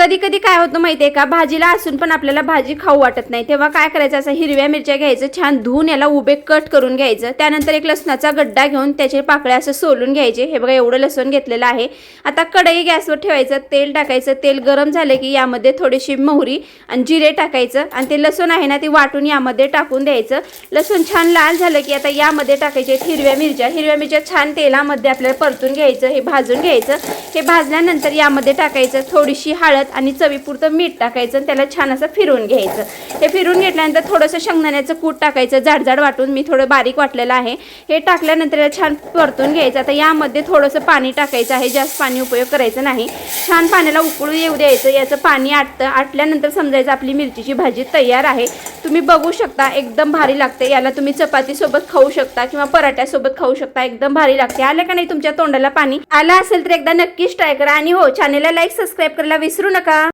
कधी कधी काय होतं माहितीये का, भाजीला असून पण आपल्याला भाजी खाऊ वाटत नाही, तेव्हा काय करायचं, असं हिरव्या मिरच्या घ्यायचं, छान धुवून याला उभे कट करून घ्यायचं. त्यानंतर एक लसणाचा गड्डा घेऊन त्याचे पाकळ्या असं सोलून घ्यायचे. हे बघा एवढं लसूण घेतलेलं आहे. आता कढई गॅसवर ठेवायचं, तेल टाकायचं. तेल गरम झालं की यामध्ये थोडीशी मोहरी आणि जिरे टाकायचं आणि ते लसूण आहे ना ते वाटून यामध्ये टाकून द्यायचं. लसूण छान लाल झालं की आता यामध्ये टाकायचे हिरव्या मिरच्या छान तेलामध्ये आपल्याला परतून घ्यायचं, हे भाजून घ्यायचं. हे भाजल्यानंतर यामध्ये टाकायचं थोडीशी हळद आणि चवीपुरतं मीठ टाकायचं. त्याला छान असं फिरवून घ्यायचं. हे फिरवून घेतल्यानंतर थोडंसं शेंगदाण्याचं कूट टाकायचं, जाड वाटून, मी थोडं बारीक वाटलेलं आहे. हे टाकल्यानंतर याला छान परतून घ्यायचं. आता यामध्ये थोडंसं पाणी टाकायचं आहे, जास्त पाणी उपयोग करायचं नाही. छान पाण्याला उकळू येऊ द्यायचं. याचं पाणी आटल्यानंतर समजायचं आपली मिरचीची भाजी तयार आहे. तुम्ही बघू शकता एकदम भारी लागते. याला तुम्ही चपातीसोबत खाऊ शकता किंवा पराठ्यासोबत खाऊ शकता. एकदम भारी लागते. आलं का नाही तुमच्या तोंडाला पाणी? आलं असेल तर एकदा नक्कीच ट्राय करा. आणि हो, चॅनलला लाईक सबस्क्राईब करायला विसरू नका.